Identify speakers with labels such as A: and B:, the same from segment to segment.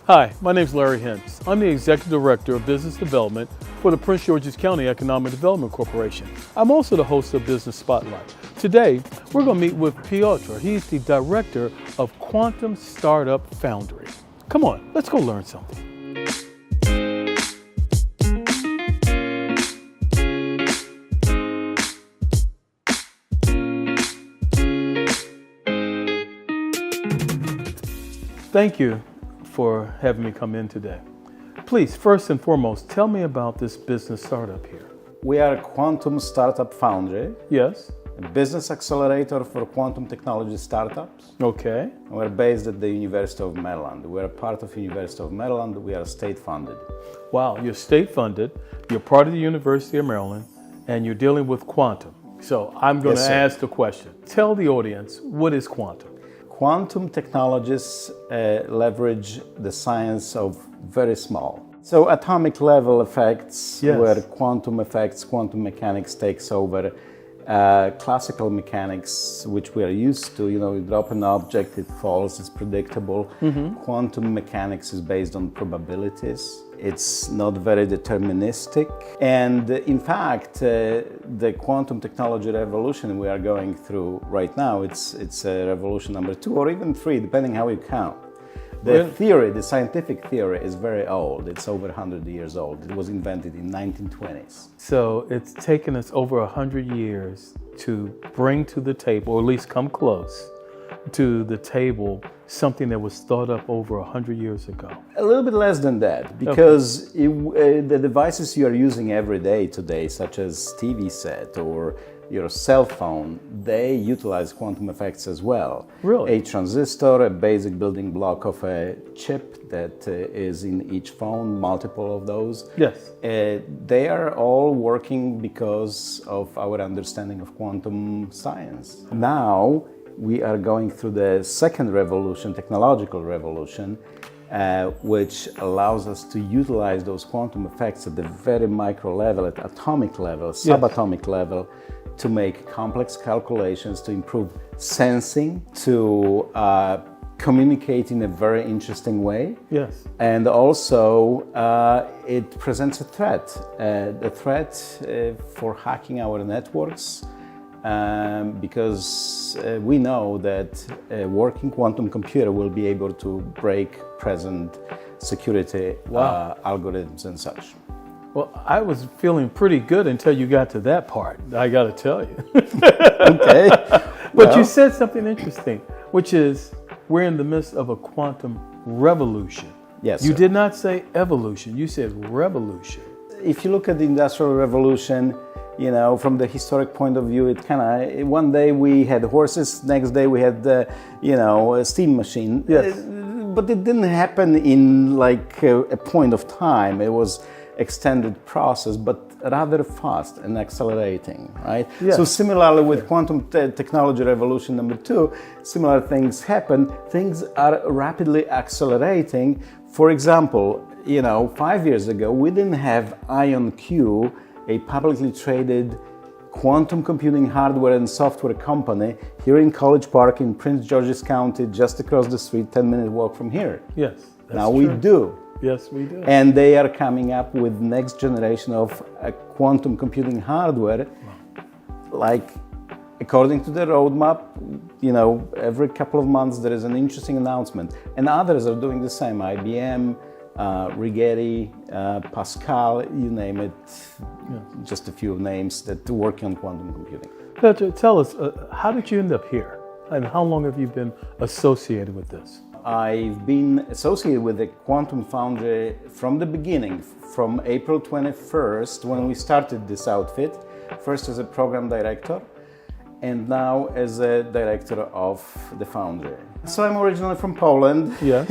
A: Hi, my name is Larry Hentz. I'm the Executive Director of Business Development for the Prince George's County Economic Development Corporation. I'm also the host of Business Spotlight. Today, we're going to meet with Piotr. He's the Director of Quantum Startup Foundry. Come on, let's go learn something. Thank you for having me come in today. Please, first and foremost, tell me about this business startup here.
B: We are a Quantum Startup Foundry,
A: Yes?
B: a business accelerator for quantum technology startups.
A: Okay.
B: We're based at the University of Maryland. We're a part of the University of Maryland. We are state funded.
A: Wow, you're state funded, you're part of the University of Maryland, and you're dealing with quantum. So I'm going to ask the question. Tell the audience, what is quantum?
B: Quantum technologies leverage the science of very small. So atomic level effects,
A: Yes.
B: where quantum effects, quantum mechanics takes over. Classical mechanics, which we are used to, you drop an object, it falls, it's predictable. Quantum mechanics is based on probabilities. It's not very deterministic. And in fact, the quantum technology revolution we are going through right now, it's revolution number 2 or even 3, depending how you count. The scientific theory is very old. It's over 100 years old. It was invented in 1920s.
A: So it's taken us over 100 years to bring to the table, or at least come close to the table, something that was thought up over 100 years ago.
B: A little bit less than that, because the devices you are using every day today, such as TV set or your cell phone, they utilize quantum effects as well.
A: Really?
B: A transistor, a basic building block of a chip that is in each phone, multiple of those.
A: Yes.
B: They are all working because of our understanding of quantum science. Now, we are going through the second revolution, technological revolution, which allows us to utilize those quantum effects at the very micro level, at atomic level, subatomic level, to make complex calculations, to improve sensing, to communicate in a very interesting way.
A: Yes.
B: And also, it presents a threat. The threat for hacking our networks, because we know that a working quantum computer will be able to break present security algorithms and such.
A: Well, I was feeling pretty good until you got to that part, I got to tell you.
B: Okay.
A: But you said something interesting, which is we're in the midst of a quantum revolution.
B: Yes.
A: You
B: Sir.
A: did not say evolution, you said revolution.
B: If you look at the Industrial Revolution, from the historic point of view, it kind of, one day we had horses, next day we had, a steam machine.
A: Yes.
B: But it didn't happen in like a point of time. It was extended process, but rather fast and accelerating, right?
A: Yes.
B: So similarly with quantum technology revolution number 2, similar things happen. Things are rapidly accelerating. For example, 5 years ago, we didn't have IonQ, a publicly traded quantum computing hardware and software company here in College Park in Prince George's County, just across the street, 10-minute walk from here.
A: Yes.
B: Now we do.
A: Yes, we do.
B: And they are coming up with next generation of quantum computing hardware. Like, according to the roadmap, every couple of months there is an interesting announcement. And others are doing the same. IBM, Rigetti, Pascal, you name it. Yeah. Just a few names that work on quantum computing.
A: Petra, tell us, how did you end up here? And how long have you been associated with this?
B: I've been associated with the Quantum Foundry from the beginning, from April 21st, when we started this outfit, first as a program director, and now as a director of the Foundry. So I'm originally from Poland.
A: Yeah.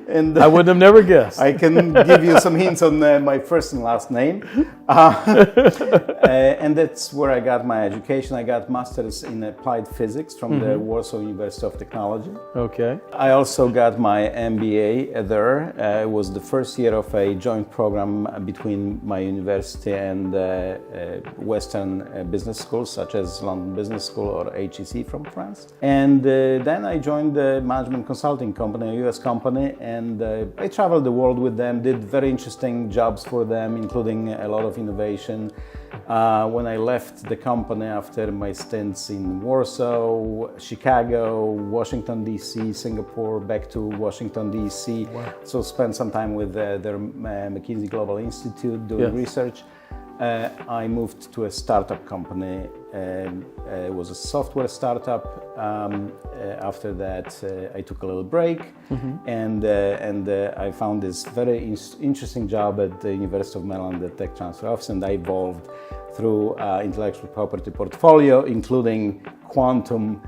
B: And
A: I would have never guessed.
B: I can give you some hints on my first and last name. And that's where I got my education. I got master's in applied physics from the Warsaw University of Technology.
A: Okay.
B: I also got my MBA there. It was the first year of a joint program between my university and Western business schools, such as London Business School, or HEC from France. And then I joined the management consulting company, a US company, and I traveled the world with them, did very interesting jobs for them, including a lot of innovation. When I left the company after my stints in Warsaw, Chicago, Washington, D.C., Singapore, back to Washington, D.C.
A: Wow.
B: So spent some time with their McKinsey Global Institute doing research. I moved to a startup company. It was a software startup. After that, I took a little break, and I found this very interesting job at the University of Maryland, the Tech Transfer Office, and I evolved through intellectual property portfolio, including quantum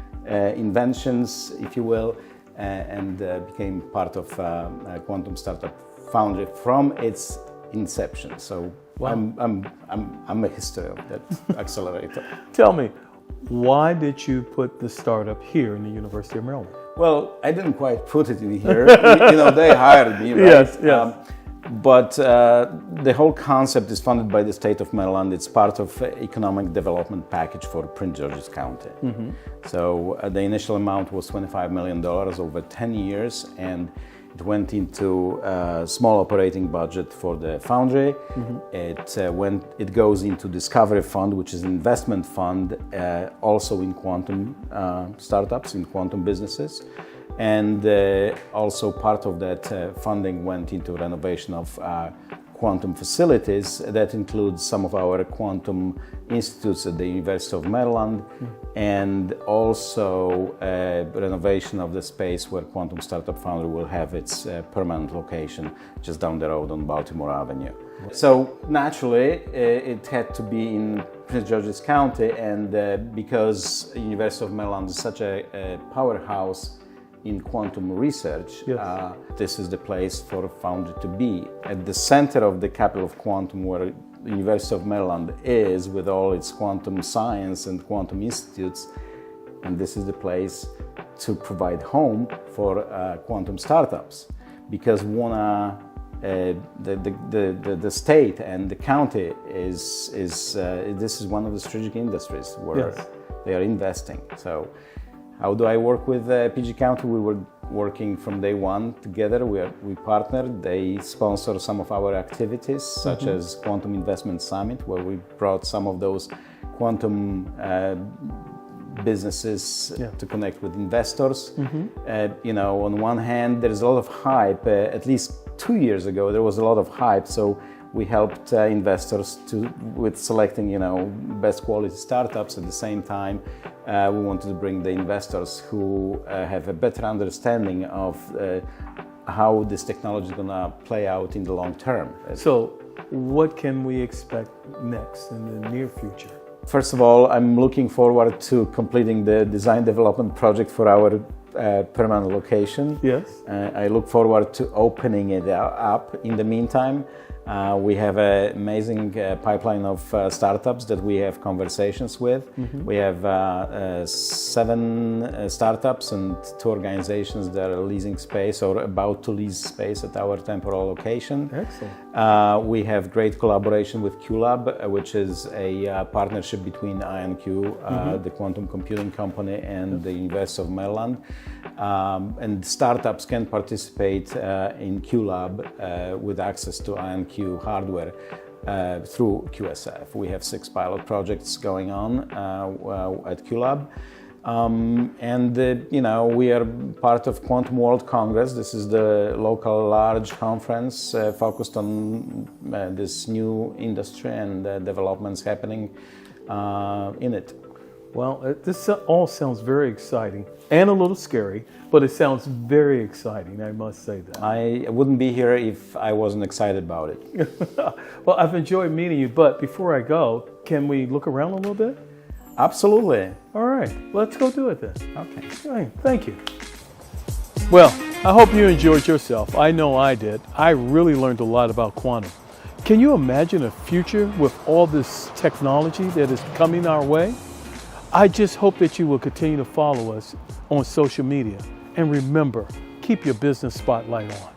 B: inventions, if you will, and became part of quantum startup Foundry from its inception. So wow. I'm a history of that accelerator.
A: Tell me, why did you put the startup here in the University of Maryland?
B: Well, I didn't quite put it in here. They hired me, right?
A: Yes, yes.
B: But the whole concept is funded by the state of Maryland. It's part of economic development package for Prince George's County. So the initial amount was $25 million over 10 years, and it went into a small operating budget for the Foundry. It goes into Discovery Fund, which is an investment fund, also in quantum startups, in quantum businesses. And also part of that funding went into renovation of quantum facilities. That includes some of our quantum institutes at the University of Maryland, and also renovation of the space where Quantum Startup Foundry will have its permanent location just down the road on Baltimore Avenue. So naturally, it had to be in Prince George's County, and because University of Maryland is such a powerhouse in quantum research, this is the place for Foundry to be. At the center of the capital of quantum, where the University of Maryland is, with all its quantum science and quantum institutes, and this is the place to provide home for quantum startups, because the state and the county this is one of the strategic industries where they are investing. So how do I work with PG County? We were working from day one together. We partnered. They sponsor some of our activities, such as Quantum Investment Summit, where we brought some of those quantum businesses to connect with investors. On one hand, there is a lot of hype. At least 2 years ago, there was a lot of hype. So we helped investors with selecting, best quality startups. At the same time, we wanted to bring the investors who have a better understanding of how this technology is going to play out in the long term.
A: So, what can we expect next in the near future?
B: First of all, I'm looking forward to completing the design development project for our permanent location.
A: Yes.
B: I look forward to opening it up. In the meantime, we have an amazing pipeline of startups that we have conversations with. We have 7 startups and 2 organizations that are leasing space or about to lease space at our temporal location.
A: Excellent.
B: We have great collaboration with QLab, which is a partnership between IonQ, the quantum computing company, and the University of Maryland. And startups can participate in QLab with access to IonQ hardware through QSF. We have 6 pilot projects going on at QLab. We are part of Quantum World Congress. This is the local large conference focused on this new industry and developments happening in it.
A: Well, this all sounds very exciting and a little scary, but it sounds very exciting, I must say that.
B: I wouldn't be here if I wasn't excited about it.
A: Well, I've enjoyed meeting you, but before I go, can we look around a little bit?
B: Absolutely.
A: All right, let's go do it then.
B: Okay.
A: All right, thank you. Well, I hope you enjoyed yourself. I know I did. I really learned a lot about quantum. Can you imagine a future with all this technology that is coming our way? I just hope that you will continue to follow us on social media. And remember, keep your business spotlight on.